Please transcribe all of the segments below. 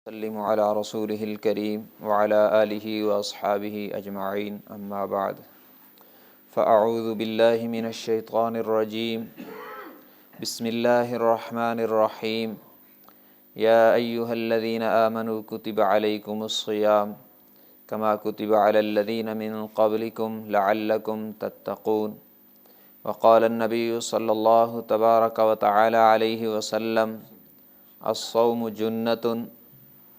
وسلم علی رسولہ الکریم وعلی آلہ واصحابہ اجمعین اما بعد فاعوذ باللہ من الشیطان الرجیم بسم اللہ الرحمن الرحیم یا ایہا الذین آمنوا کتب علیکم الصیام کما کتب علی الذین من قبلکم لعلکم تتقون وقال النبی صلی اللہ تبارک وتعالی علیہ وسلم الصوم جنۃ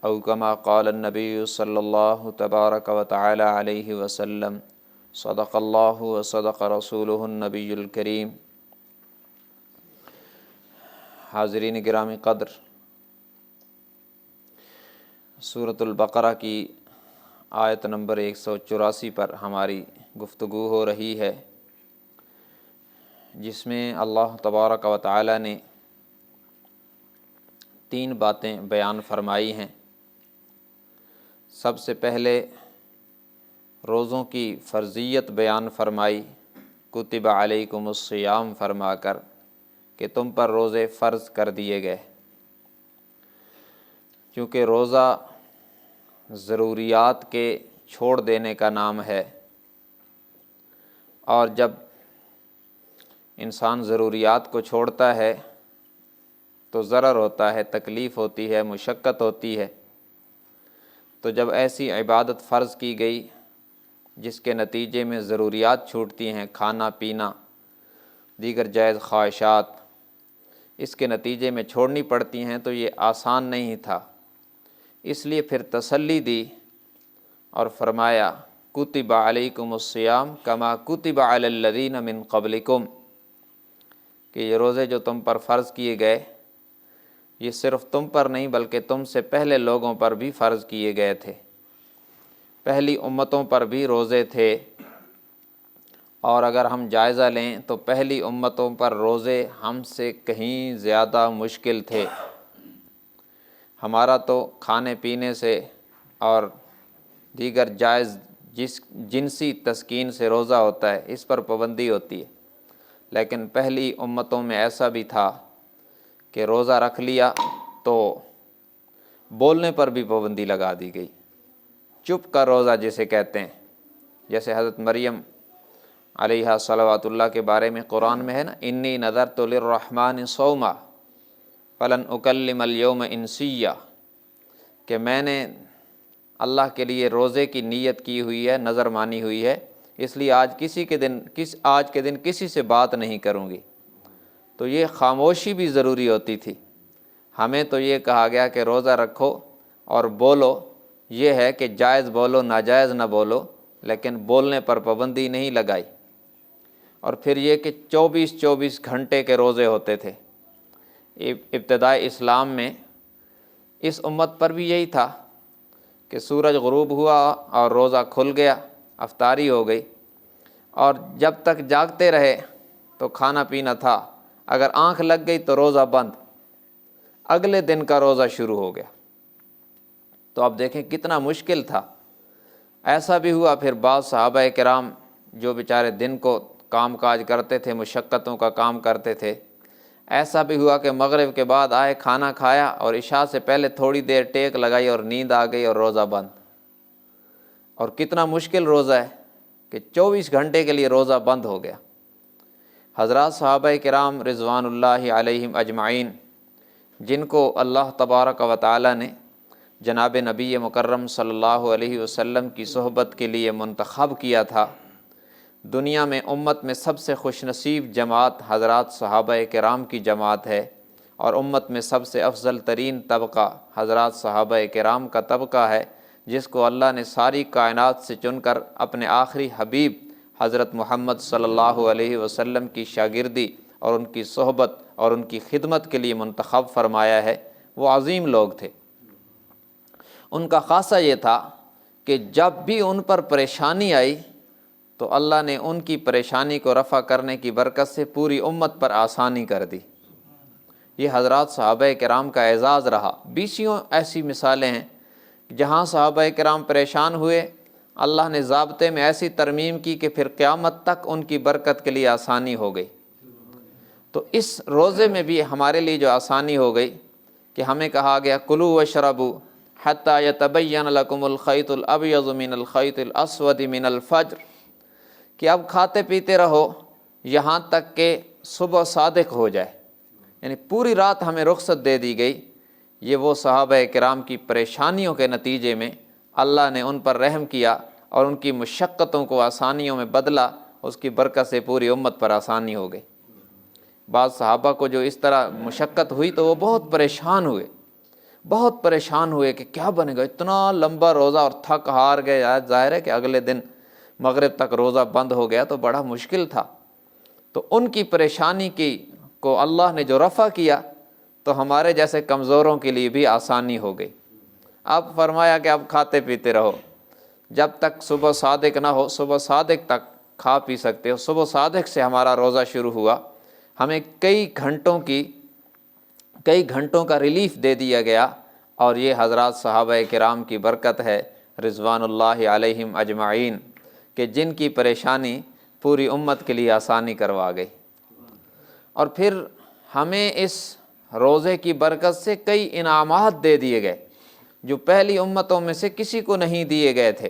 او کما قال النبی صلی اللہ تبارک وتعالی علیہ وسلم صدق اللہ وصدق رسولہ النبی الکریم۔ حاضرین گرامی قدر، سورۃ البقرہ کی آیت نمبر 184 پر ہماری گفتگو ہو رہی ہے، جس میں اللہ تبارک و تعالی نے 3 باتیں بیان فرمائی ہیں۔ سب سے پہلے روزوں کی فرضیت بیان فرمائی، کتب علیکم الصیام فرما کر کہ تم پر روزے فرض کر دیے گئے، کیونکہ روزہ ضروریات کے چھوڑ دینے کا نام ہے، اور جب انسان ضروریات کو چھوڑتا ہے تو ضرر ہوتا ہے، تکلیف ہوتی ہے، مشقت ہوتی ہے۔ تو جب ایسی عبادت فرض کی گئی جس کے نتیجے میں ضروریات چھوٹتی ہیں، کھانا پینا، دیگر جائز خواہشات، اس کے نتیجے میں چھوڑنی پڑتی ہیں، تو یہ آسان نہیں تھا۔ اس لیے پھر تسلی دی اور فرمایا کتب علیکم الصیام کما کتب علی الذین من قبلکم، کہ یہ روزے جو تم پر فرض کیے گئے، یہ صرف تم پر نہیں بلکہ تم سے پہلے لوگوں پر بھی فرض کیے گئے تھے، پہلی امتوں پر بھی روزے تھے۔ اور اگر ہم جائزہ لیں تو پہلی امتوں پر روزے ہم سے کہیں زیادہ مشکل تھے۔ ہمارا تو کھانے پینے سے اور دیگر جائز جنسی تسکین سے روزہ ہوتا ہے، اس پر پابندی ہوتی ہے، لیکن پہلی امتوں میں ایسا بھی تھا کہ روزہ رکھ لیا تو بولنے پر بھی پابندی لگا دی گئی، چپ کا روزہ جسے کہتے ہیں، جیسے حضرت مریم علیہا صلوات اللہ کے بارے میں قرآن میں ہے نا، انی نذرت للرحمن صوما فلن اکلم اليوم انسیا، کہ میں نے اللہ کے لیے روزے کی نیت کی ہوئی ہے، نظر مانی ہوئی ہے، اس لیے آج کے دن کسی سے بات نہیں کروں گی۔ تو یہ خاموشی بھی ضروری ہوتی تھی۔ ہمیں تو یہ کہا گیا کہ روزہ رکھو اور بولو، یہ ہے کہ جائز بولو ناجائز نہ بولو، لیکن بولنے پر پابندی نہیں لگائی۔ اور پھر یہ کہ 24 گھنٹے کے روزے ہوتے تھے۔ ابتدائی اسلام میں اس امت پر بھی یہی تھا کہ سورج غروب ہوا اور روزہ کھل گیا، افطاری ہو گئی، اور جب تک جاگتے رہے تو کھانا پینا تھا، اگر آنکھ لگ گئی تو روزہ بند، اگلے دن کا روزہ شروع ہو گیا۔ تو اب دیکھیں کتنا مشکل تھا۔ ایسا بھی ہوا پھر بعض صحابہ کرام جو بیچارے دن کو کام کاج کرتے تھے، مشقتوں کا کام کرتے تھے، ایسا بھی ہوا کہ مغرب کے بعد آئے، کھانا کھایا اور عشاء سے پہلے تھوڑی دیر ٹیک لگائی اور نیند آ گئی اور روزہ بند۔ اور کتنا مشکل روزہ ہے کہ 24 گھنٹے کے لیے روزہ بند ہو گیا۔ حضرات صحابہ کرام رضوان اللہ علیہم اجمعین، جن کو اللہ تبارک و تعالی نے جناب نبی مکرم صلی اللہ علیہ وسلم کی صحبت کے لیے منتخب کیا تھا، دنیا میں امت میں سب سے خوش نصیب جماعت حضرات صحابہ کرام کی جماعت ہے، اور امت میں سب سے افضل ترین طبقہ حضرات صحابہ کرام کا طبقہ ہے، جس کو اللہ نے ساری کائنات سے چن کر اپنے آخری حبیب حضرت محمد صلی اللہ علیہ وسلم کی شاگردی اور ان کی صحبت اور ان کی خدمت کے لیے منتخب فرمایا ہے۔ وہ عظیم لوگ تھے۔ ان کا خاصہ یہ تھا کہ جب بھی ان پر پریشانی آئی تو اللہ نے ان کی پریشانی کو رفع کرنے کی برکت سے پوری امت پر آسانی کر دی۔ یہ حضرات صحابہ کرام کا اعزاز رہا۔ بیسیوں ایسی مثالیں ہیں جہاں صحابہ کرام پریشان ہوئے، اللہ نے ضابطے میں ایسی ترمیم کی کہ پھر قیامت تک ان کی برکت کے لیے آسانی ہو گئی۔ تو اس روزے میں بھی ہمارے لیے جو آسانی ہو گئی کہ ہمیں کہا گیا کلو وشربو حتی یتبین لکم الخیط الابیض من الخیط الاسود من الفجر، کہ اب کھاتے پیتے رہو یہاں تک کہ صبح صادق ہو جائے، یعنی پوری رات ہمیں رخصت دے دی گئی۔ یہ وہ صحابہ کرام کی پریشانیوں کے نتیجے میں اللہ نے ان پر رحم کیا اور ان کی مشقتوں کو آسانیوں میں بدلا، اس کی برکت سے پوری امت پر آسانی ہو گئی۔ بعض صحابہ کو جو اس طرح مشقت ہوئی تو وہ بہت پریشان ہوئے کہ کیا بنے گا، اتنا لمبا روزہ اور تھک ہار گئے، ظاہر ہے کہ اگلے دن مغرب تک روزہ بند ہو گیا تو بڑا مشکل تھا۔ تو ان کی پریشانی کو اللہ نے جو رفع کیا تو ہمارے جیسے کمزوروں کے لیے بھی آسانی ہو گئی۔ اب فرمایا کہ اب کھاتے پیتے رہو جب تک صبح صادق نہ ہو، صبح صادق تک کھا پی سکتے ہو۔ صبح صادق سے ہمارا روزہ شروع ہوا، ہمیں کئی گھنٹوں کا ریلیف دے دیا گیا، اور یہ حضرات صحابہ کرام کی برکت ہے رضوان اللہ علیہم اجمعین، کہ جن کی پریشانی پوری امت کے لیے آسانی کروا گئی۔ اور پھر ہمیں اس روزے کی برکت سے کئی انعامات دے دیے گئے جو پہلی امتوں میں سے کسی کو نہیں دیے گئے تھے۔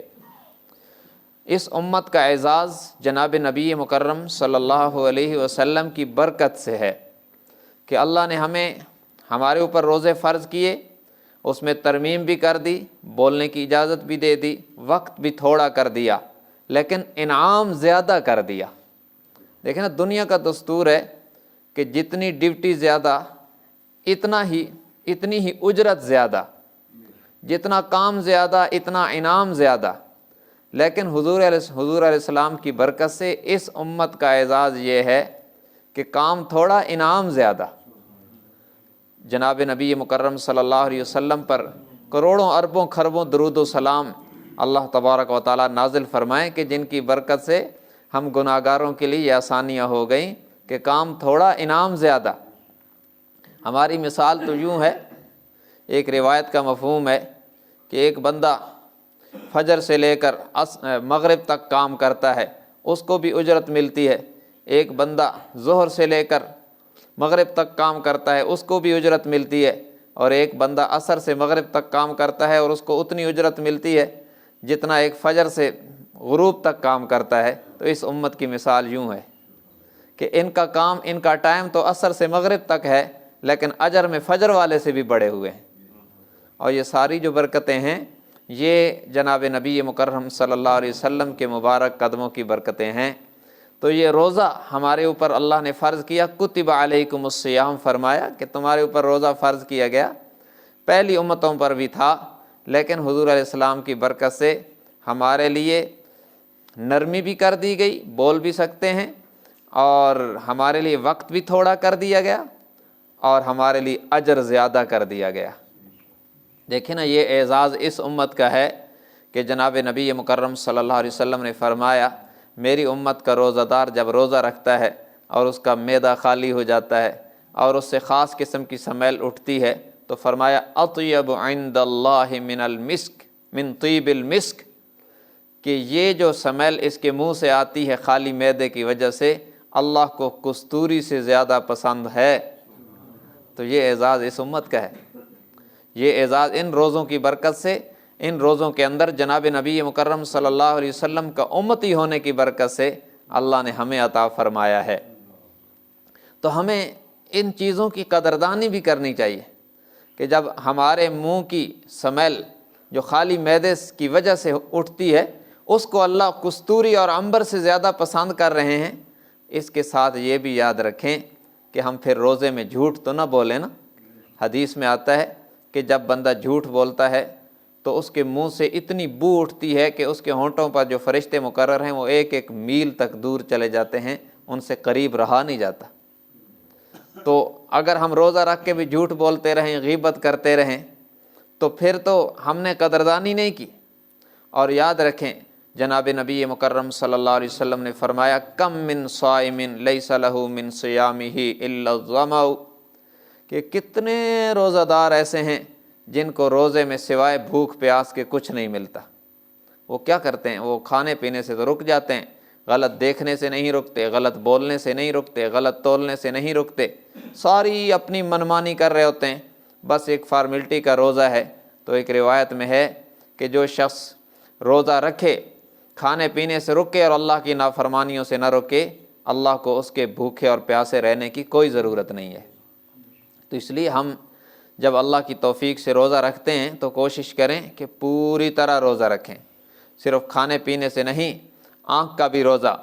اس امت کا اعزاز جناب نبی مکرم صلی اللہ علیہ وسلم کی برکت سے ہے کہ اللہ نے ہمارے اوپر روزے فرض کیے، اس میں ترمیم بھی کر دی، بولنے کی اجازت بھی دے دی، وقت بھی تھوڑا کر دیا، لیکن انعام زیادہ کر دیا۔ دیکھیں نا، دنیا کا دستور ہے کہ جتنی ڈیوٹی زیادہ اتنی ہی اجرت زیادہ، جتنا کام زیادہ اتنا انعام زیادہ، لیکن حضور علیہ السلام کی برکت سے اس امت کا اعزاز یہ ہے کہ کام تھوڑا انعام زیادہ۔ جناب نبی مکرم صلی اللہ علیہ وسلم پر کروڑوں اربوں خربوں درود و سلام اللہ تبارک و تعالیٰ نازل فرمائیں کہ جن کی برکت سے ہم گناہگاروں کے لیے یہ آسانیاں ہو گئیں کہ کام تھوڑا انعام زیادہ۔ ہماری مثال تو یوں ہے، ایک روایت کا مفہوم ہے کہ ایک بندہ فجر سے لے کر مغرب تک کام کرتا ہے، اس کو بھی اجرت ملتی ہے۔ ایک بندہ ظہر سے لے کر مغرب تک کام کرتا ہے، اس کو بھی اجرت ملتی ہے، اور ایک بندہ عصر سے مغرب تک کام کرتا ہے اور اس کو اتنی اجرت ملتی ہے جتنا ایک فجر سے غروب تک کام کرتا ہے۔ تو اس امت کی مثال یوں ہے کہ ان کا ٹائم تو عصر سے مغرب تک ہے، لیکن اجر میں فجر والے سے بھی بڑے ہوئے ہیں۔ اور یہ ساری جو برکتیں ہیں یہ جناب نبی مکرم صلی اللہ علیہ وسلم کے مبارک قدموں کی برکتیں ہیں۔ تو یہ روزہ ہمارے اوپر اللہ نے فرض کیا، کتب علیکم الصیام فرمایا کہ تمہارے اوپر روزہ فرض کیا گیا۔ پہلی امتوں پر بھی تھا، لیکن حضور علیہ السلام کی برکت سے ہمارے لیے نرمی بھی کر دی گئی، بول بھی سکتے ہیں، اور ہمارے لیے وقت بھی تھوڑا کر دیا گیا، اور ہمارے لیے اجر زیادہ کر دیا گیا۔ دیکھیں نا، یہ اعزاز اس امت کا ہے کہ جناب نبی مکرم صلی اللہ علیہ وسلم نے فرمایا میری امت کا روزہ دار جب روزہ رکھتا ہے اور اس کا معدہ خالی ہو جاتا ہے اور اس سے خاص قسم کی سمیل اٹھتی ہے تو فرمایا اطیب عند اللہ من المسک من طیب المسک، کہ یہ جو سمیل اس کے منہ سے آتی ہے خالی معدے کی وجہ سے اللہ کو کستوری سے زیادہ پسند ہے۔ تو یہ اعزاز اس امت کا ہے، یہ اعزاز ان روزوں کی برکت سے، ان روزوں کے اندر جناب نبی مکرم صلی اللہ علیہ وسلم کا امتی ہونے کی برکت سے اللہ نے ہمیں عطا فرمایا ہے۔ تو ہمیں ان چیزوں کی قدردانی بھی کرنی چاہیے کہ جب ہمارے منہ کی سمیل جو خالی معدے کی وجہ سے اٹھتی ہے اس کو اللہ کستوری اور عنبر سے زیادہ پسند کر رہے ہیں۔ اس کے ساتھ یہ بھی یاد رکھیں کہ ہم پھر روزے میں جھوٹ تو نہ بولیں نا۔ حدیث میں آتا ہے کہ جب بندہ جھوٹ بولتا ہے تو اس کے منہ سے اتنی بو اٹھتی ہے کہ اس کے ہونٹوں پر جو فرشتے مقرر ہیں وہ ایک ایک میل تک دور چلے جاتے ہیں، ان سے قریب رہا نہیں جاتا۔ تو اگر ہم روزہ رکھ کے بھی جھوٹ بولتے رہیں، غیبت کرتے رہیں، تو پھر تو ہم نے قدردانی نہیں کی۔ اور یاد رکھیں جناب نبی مکرم صلی اللہ علیہ وسلم نے فرمایا کم من صائم لیس لہ من صیامہ الا الظمأ، کہ کتنے روزہ دار ایسے ہیں جن کو روزے میں سوائے بھوک پیاس کے کچھ نہیں ملتا۔ وہ کیا کرتے ہیں؟ وہ کھانے پینے سے تو رک جاتے ہیں، غلط دیکھنے سے نہیں رکتے، غلط بولنے سے نہیں رکتے، غلط تولنے سے نہیں رکتے، ساری اپنی منمانی کر رہے ہوتے ہیں۔ بس ایک فارمیلٹی کا روزہ ہے تو ایک روایت میں ہے کہ جو شخص روزہ رکھے، کھانے پینے سے رکے اور اللہ کی نافرمانیوں سے نہ رکے، اللہ کو اس کے بھوکے اور پیاسے رہنے کی کوئی ضرورت نہیں ہے۔ تو اس لیے ہم جب اللہ کی توفیق سے روزہ رکھتے ہیں تو کوشش کریں کہ پوری طرح روزہ رکھیں، صرف کھانے پینے سے نہیں، آنکھ کا بھی روزہ،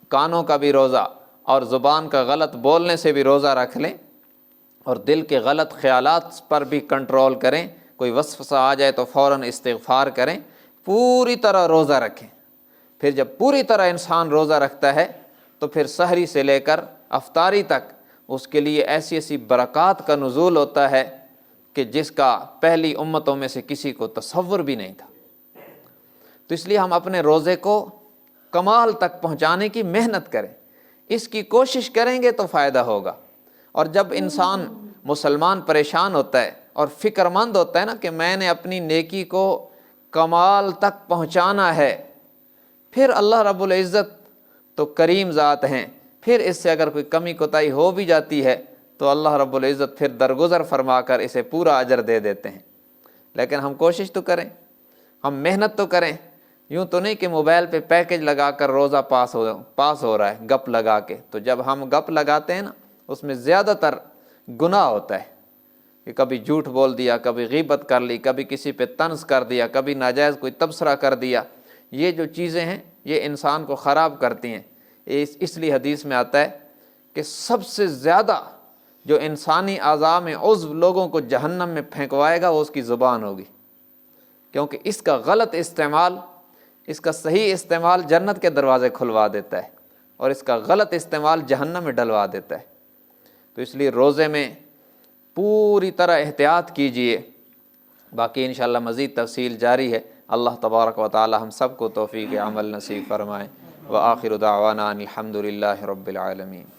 کانوں کا بھی روزہ، اور زبان کا غلط بولنے سے بھی روزہ رکھ لیں، اور دل کے غلط خیالات پر بھی کنٹرول کریں۔ کوئی وسوسہ آ جائے تو فوراً استغفار کریں، پوری طرح روزہ رکھیں۔ پھر جب پوری طرح انسان روزہ رکھتا ہے تو پھر سحری سے لے کر افطاری تک اس کے لیے ایسی ایسی برکات کا نزول ہوتا ہے کہ جس کا پہلی امتوں میں سے کسی کو تصور بھی نہیں تھا۔ تو اس لیے ہم اپنے روزے کو کمال تک پہنچانے کی محنت کریں، اس کی کوشش کریں گے تو فائدہ ہوگا۔ اور جب انسان مسلمان پریشان ہوتا ہے اور فکر مند ہوتا ہے نا کہ میں نے اپنی نیکی کو کمال تک پہنچانا ہے، پھر اللہ رب العزت تو کریم ذات ہیں، پھر اس سے اگر کوئی کمی کوتاہی ہو بھی جاتی ہے تو اللہ رب العزت پھر درگزر فرما کر اسے پورا اجر دے دیتے ہیں۔ لیکن ہم کوشش تو کریں، ہم محنت تو کریں، یوں تو نہیں کہ موبائل پہ پیکج لگا کر روزہ پاس ہو رہا ہے گپ لگا کے۔ تو جب ہم گپ لگاتے ہیں نا اس میں زیادہ تر گناہ ہوتا ہے کہ کبھی جھوٹ بول دیا، کبھی غیبت کر لی، کبھی کسی پہ طنز کر دیا، کبھی ناجائز کوئی تبصرہ کر دیا۔ یہ جو چیزیں ہیں یہ انسان کو خراب کرتی ہیں۔ اس لیے حدیث میں آتا ہے کہ سب سے زیادہ جو انسانی اعضاء میں عضو لوگوں کو جہنم میں پھینکوائے گا وہ اس کی زبان ہوگی، کیونکہ اس کا غلط استعمال، اس کا صحیح استعمال جنت کے دروازے کھلوا دیتا ہے اور اس کا غلط استعمال جہنم میں ڈلوا دیتا ہے۔ تو اس لیے روزے میں پوری طرح احتیاط کیجئے۔ باقی انشاءاللہ مزید تفصیل جاری ہے۔ اللہ تبارک و تعالی ہم سب کو توفیق عمل نصیب فرمائے۔ وآخر دعوانا ان الحمد للہ رب العالمین۔